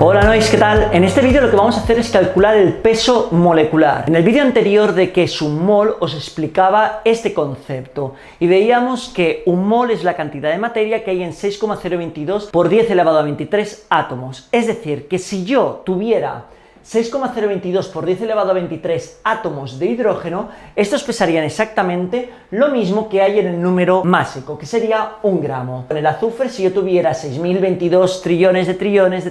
Hola Nois, ¿qué tal? En este vídeo lo que vamos a hacer es calcular el peso molecular. En el vídeo anterior de qué es un mol os explicaba este concepto y veíamos que un mol es la cantidad de materia que hay en 6,022 por 10 elevado a 23 átomos. Es decir, que si yo tuviera 6,022 por 10 elevado a 23 átomos de hidrógeno, estos pesarían exactamente lo mismo que hay en el número másico, que sería 1 gramo. En el azufre, si yo tuviera 6.022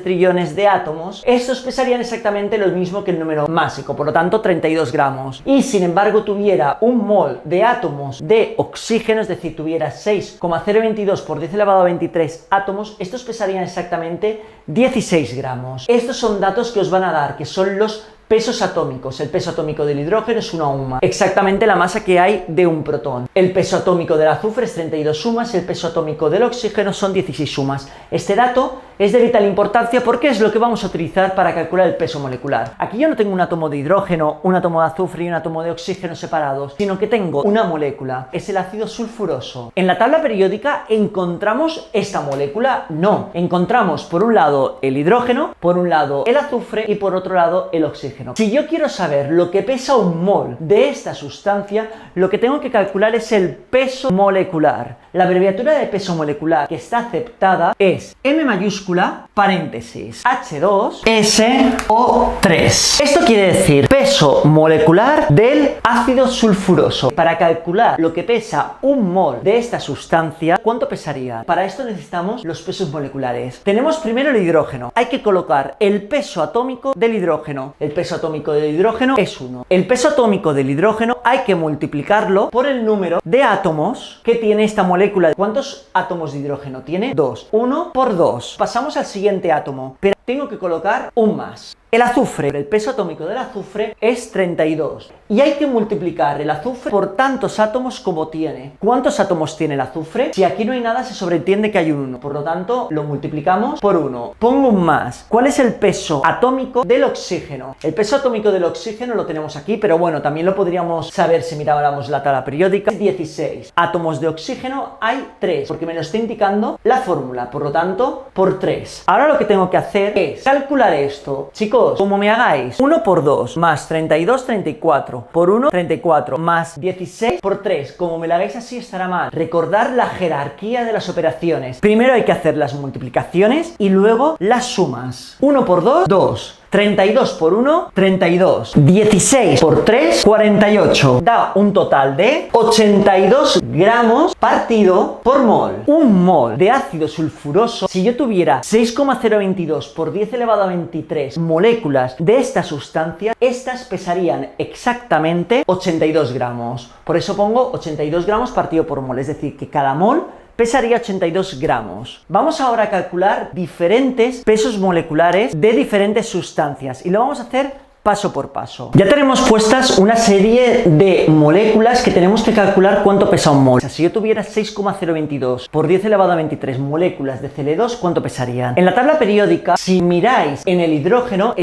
trillones de átomos, estos pesarían exactamente lo mismo que el número másico, por lo tanto 32 gramos. Y sin embargo tuviera un mol de átomos de oxígeno, es decir, tuviera 6,022 por 10 elevado a 23 átomos, estos pesarían exactamente 16 gramos. Estos son datos que os van a dar, que son los pesos atómicos. El peso atómico del hidrógeno es 1 UMA, exactamente la masa que hay de un protón. El peso atómico del azufre es 32 UMAs, el peso atómico del oxígeno son 16 UMAs. Este dato es de vital importancia porque es lo que vamos a utilizar para calcular el peso molecular. Aquí yo no tengo un átomo de hidrógeno, un átomo de azufre y un átomo de oxígeno separados, sino que tengo una molécula, es el ácido sulfuroso. En la tabla periódica encontramos esta molécula, no. Encontramos por un lado el hidrógeno, por un lado el azufre y por otro lado el oxígeno. Si yo quiero saber lo que pesa un mol de esta sustancia, lo que tengo que calcular es el peso molecular. La abreviatura de peso molecular que está aceptada es M mayúscula, paréntesis, H2, SO3. Esto quiere decir peso molecular del ácido sulfuroso. Para calcular lo que pesa un mol de esta sustancia, ¿cuánto pesaría? Para esto necesitamos los pesos moleculares. Tenemos primero el hidrógeno. Hay que colocar el peso atómico del hidrógeno. El peso atómico del hidrógeno es 1. El peso atómico del hidrógeno hay que multiplicarlo por el número de átomos que tiene esta molécula. ¿Cuántos átomos de hidrógeno tiene? 2. 1 por 2. Pasamos al siguiente átomo, pero tengo que colocar un más. El azufre, el peso atómico del azufre es 32 y hay que multiplicar el azufre por tantos átomos como tiene. ¿Cuántos átomos tiene el azufre? Si aquí no hay nada se sobreentiende que hay un 1, por lo tanto lo multiplicamos por 1. Pongo un más. ¿Cuál es el peso atómico del oxígeno? El peso atómico del oxígeno lo tenemos aquí, pero bueno, también lo podríamos saber si miráramos la tabla periódica. 16 átomos de oxígeno hay 3, porque me lo está indicando la fórmula, por lo tanto por 3. Ahora lo que tengo que hacer es calcular esto. Chicos, como me hagáis 1 por 2 más 32, 34 por 1, 34 más 16 por 3, como me lo hagáis así estará mal. Recordar la jerarquía de las operaciones. Primero hay que hacer las multiplicaciones y luego las sumas. 1 por 2, 2. 32 por 1, 32. 16 por 3, 48. Da un total de 82 gramos partido por mol. Un mol de ácido sulfuroso, si yo tuviera 6,022 por 10 elevado a 23 moléculas de esta sustancia, estas pesarían exactamente 82 gramos. Por eso pongo 82 gramos partido por mol, es decir, que cada mol pesaría 82 gramos. Vamos ahora a calcular diferentes pesos moleculares de diferentes sustancias y lo vamos a hacer paso por paso. Ya tenemos puestas una serie de moléculas que tenemos que calcular cuánto pesa un mol. O sea, si yo tuviera 6,022 por 10 elevado a 23 moléculas de Cl2, ¿cuánto pesarían? En la tabla periódica, si miráis en el hidrógeno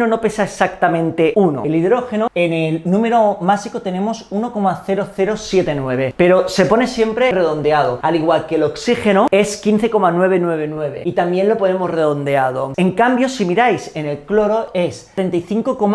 no pesa exactamente 1. El hidrógeno, en el número másico tenemos 1,0079, pero se pone siempre redondeado, al igual que el oxígeno es 15,999 y también lo ponemos redondeado. En cambio, si miráis en el cloro es 35,453.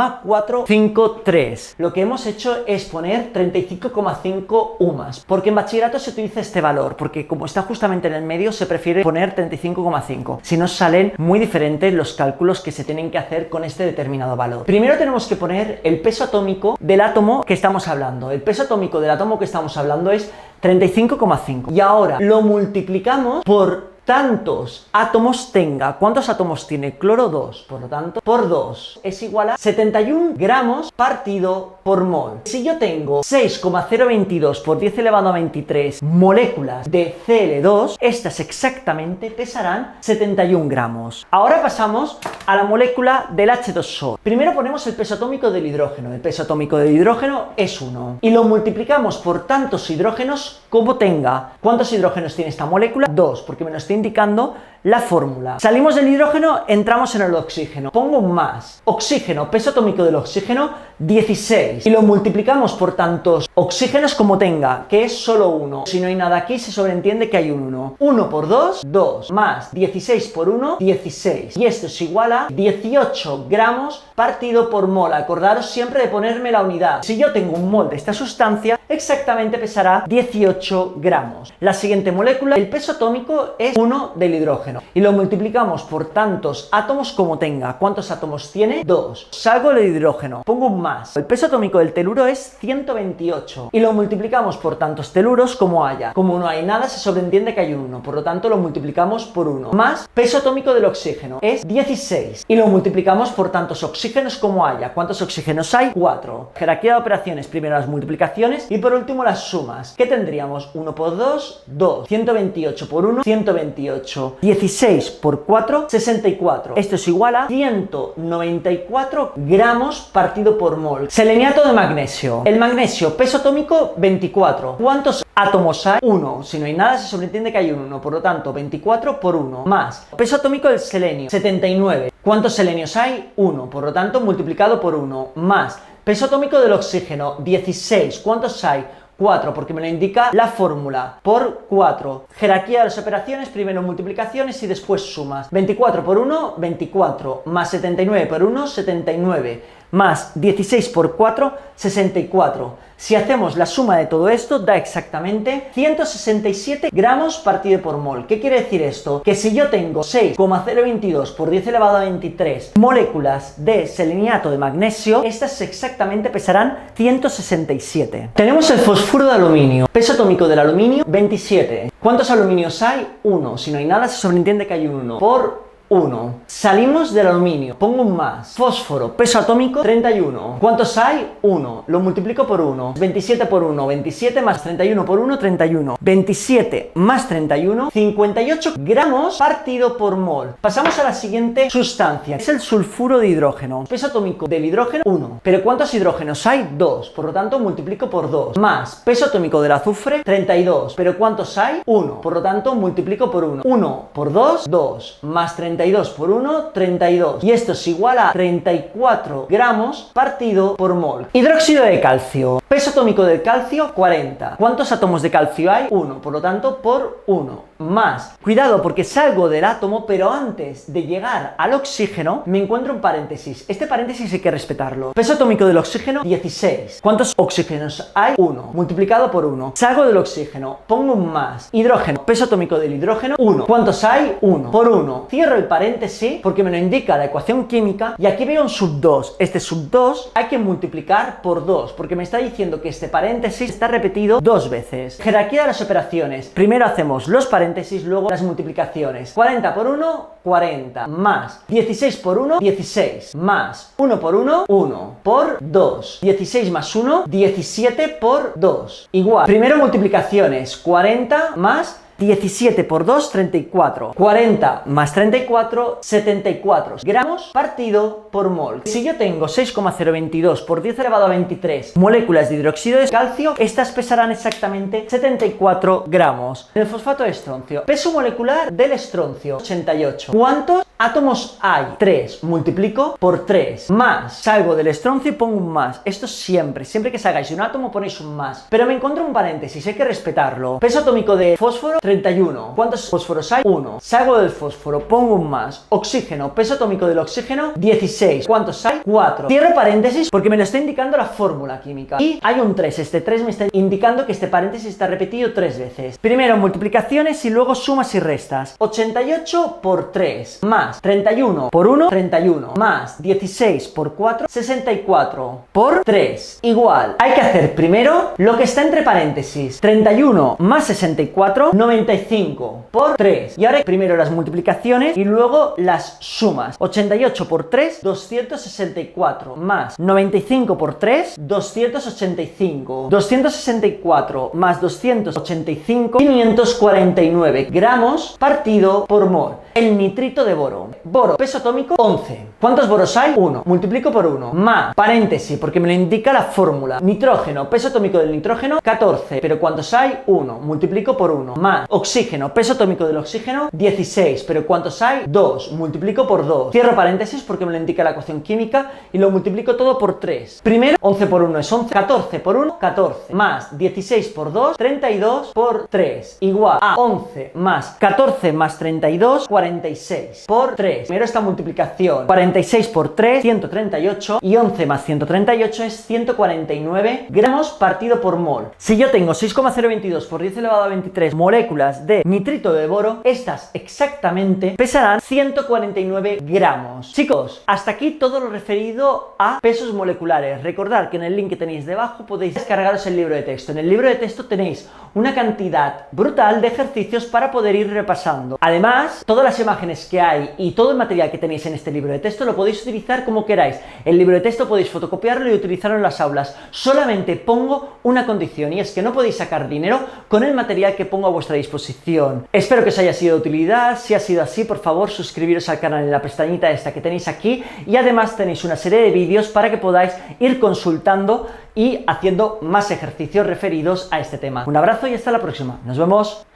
Lo que hemos hecho es poner 35,5 UMAs, porque en bachillerato se utiliza este valor, porque como está justamente en el medio se prefiere poner 35,5. Si no salen muy diferentes los cálculos que se tienen que hacer con este determinado valor. Primero tenemos que poner el peso atómico del átomo que estamos hablando. El peso atómico del átomo que estamos hablando es 35,5. Y ahora lo multiplicamos por tantos átomos tenga. ¿Cuántos átomos tiene? Cloro 2, por lo tanto, por 2 es igual a 71 gramos partido por mol. Si yo tengo 6,022 por 10 elevado a 23 moléculas de Cl2, estas exactamente pesarán 71 gramos. Ahora pasamos a la molécula del H2O. Primero ponemos el peso atómico del hidrógeno. El peso atómico del hidrógeno es 1. Y lo multiplicamos por tantos hidrógenos como tenga. ¿Cuántos hidrógenos tiene esta molécula? 2, porque me lo estoy indicando la fórmula. Salimos del hidrógeno, entramos en el oxígeno. Pongo un más. Oxígeno, peso atómico del oxígeno, 16. Y lo multiplicamos por tantos oxígenos como tenga, que es solo 1. Si no hay nada aquí, se sobreentiende que hay un 1. 1 por 2, 2. Más 16 por 1, 16. Y esto es igual a 18 gramos partido por mol. Acordaros siempre de ponerme la unidad. Si yo tengo un mol de esta sustancia, exactamente pesará 18 gramos. La siguiente molécula, el peso atómico es 1 del hidrógeno. Y lo multiplicamos por tantos átomos como tenga. ¿Cuántos átomos tiene? 2. Salgo del hidrógeno, pongo un más. El peso atómico del teluro es 128. Y lo multiplicamos por tantos teluros como haya. Como no hay nada, se sobreentiende que hay un 1. Por lo tanto, lo multiplicamos por 1. Más peso atómico del oxígeno es 16. Y lo multiplicamos por tantos oxígenos como haya. ¿Cuántos oxígenos hay? 4. Jerarquía de operaciones. Primero las multiplicaciones y por último las sumas. ¿Qué tendríamos? 1 por 2, 2. 128 por 1, 128. 16 por 4, 64. Esto es igual a 194 gramos partido por mol. Seleniato de magnesio. El magnesio, peso atómico, 24. ¿Cuántos átomos hay? 1. Si no hay nada, se sobreentiende que hay un 1. Por lo tanto, 24 por 1. Más peso atómico del selenio, 79. ¿Cuántos selenios hay? 1. Por lo tanto, multiplicado por 1. Más peso atómico del oxígeno, 16. ¿Cuántos hay? 4, porque me lo indica la fórmula, por 4. Jerarquía de las operaciones, primero multiplicaciones y después sumas. 24 por 1, 24, más 79 por 1, 79, más 16 por 4, 64. Si hacemos la suma de todo esto, da exactamente 167 gramos partido por mol. ¿Qué quiere decir esto? Que si yo tengo 6,022 por 10 elevado a 23 moléculas de seleniato de magnesio, estas exactamente pesarán 167. Tenemos el fosfuro de aluminio. Peso atómico del aluminio, 27. ¿Cuántos aluminios hay? 1. Si no hay nada, se sobreentiende que hay un 1. Por 1. Salimos del aluminio, pongo un más. Fósforo, peso atómico, 31. ¿Cuántos hay? 1. Lo multiplico por 1. 27 por 1, 27 más 31 por 1, 31. 27 más 31, 58 gramos partido por mol. Pasamos a la siguiente sustancia, es el sulfuro de hidrógeno. Peso atómico del hidrógeno, 1. ¿Pero cuántos hidrógenos hay? 2. Por lo tanto, multiplico por 2. Más peso atómico del azufre, 32. ¿Pero cuántos hay? 1. Por lo tanto, multiplico por 1. 1 por 2, 2. Más 32 por 1, 32. Y esto es igual a 34 gramos partido por mol. Hidróxido de calcio. Peso atómico del calcio, 40. ¿Cuántos átomos de calcio hay? 1. Por lo tanto, por 1. Más. Cuidado porque salgo del átomo, pero antes de llegar al oxígeno, me encuentro un paréntesis. Este paréntesis hay que respetarlo. Peso atómico del oxígeno, 16. ¿Cuántos oxígenos hay? 1. Multiplicado por 1. Salgo del oxígeno, pongo un más. Hidrógeno. Peso atómico del hidrógeno, 1. ¿Cuántos hay? 1. Por 1. Cierro el paréntesis porque me lo indica la ecuación química y aquí veo un sub 2. Este sub 2 hay que multiplicar por 2 porque me está diciendo que este paréntesis está repetido 2 veces. Jerarquía de las operaciones. Primero hacemos los paréntesis, luego las multiplicaciones. 40 por 1, 40. Más 16 por 1, 16. Más 1 por 1, 1. Por 2. 16 más 1, 17 por 2. Igual. Primero multiplicaciones. 40 más 17 por 2, 34. 40 más 34, 74 gramos partido por mol. Si yo tengo 6,022 por 10 elevado a 23 moléculas de hidróxido de calcio, estas pesarán exactamente 74 gramos. En el fosfato de estroncio. Peso molecular del estroncio, 88. ¿Cuántos átomos hay? 3. Multiplico por 3. Más. Salgo del estroncio y pongo un más. Esto siempre que salgáis un átomo ponéis un más. Pero me encuentro un paréntesis, hay que respetarlo. Peso atómico de fósforo, 31. ¿Cuántos fósforos hay? 1. Salgo del fósforo, pongo un más. Oxígeno, peso atómico del oxígeno, 16. ¿Cuántos hay? 4. Cierro paréntesis porque me lo está indicando la fórmula química. Y hay un 3. Este 3 me está indicando que este paréntesis está repetido 3 veces. Primero multiplicaciones y luego sumas y restas. 88 por 3. Más 31 por 1, 31. Más 16 por 4, 64. Por 3. Igual. Hay que hacer primero lo que está entre paréntesis. 31 más 64, 95 por 3. Y ahora primero las multiplicaciones y luego las sumas. 88 por 3, 264. Más 95 por 3, 285. 264 más 285, 549 gramos partido por mol. El nitrito de boro. boro. Boro, peso atómico 11. ¿Cuántos boros hay? 1. Multiplico por 1. Más, paréntesis, porque me lo indica la fórmula. Nitrógeno, peso atómico del nitrógeno 14. ¿Pero cuántos hay? 1. Multiplico por 1. Más, oxígeno, peso atómico del oxígeno 16. ¿Pero cuántos hay? 2. Multiplico por 2. Cierro paréntesis porque me lo indica la ecuación química y lo multiplico todo por 3. Primero, 11 por 1 es 11. 14 por 1, 14. Más 16 por 2, 32 por 3. Igual a 11 más 14 más 32, 46 por 3. Primero esta multiplicación. 46 por 3, 138. Y 11 más 138 es 149 gramos partido por mol. Si yo tengo 6,022 por 10 elevado a 23 moléculas de nitrito de boro, estas exactamente pesarán 149 gramos. Chicos, hasta aquí todo lo referido a pesos moleculares. Recordad que en el link que tenéis debajo podéis descargaros el libro de texto. En el libro de texto tenéis una cantidad brutal de ejercicios para poder ir repasando. Además, todas las imágenes que hay y todo el material que tenéis en este libro de texto lo podéis utilizar como queráis. El libro de texto podéis fotocopiarlo y utilizarlo en las aulas. Solamente pongo una condición y es que no podéis sacar dinero con el material que pongo a vuestra disposición. Espero que os haya sido de utilidad. Si ha sido así, por favor, suscribiros al canal en la pestañita esta que tenéis aquí y además tenéis una serie de vídeos para que podáis ir consultando y haciendo más ejercicios referidos a este tema. Un abrazo y hasta la próxima. Nos vemos.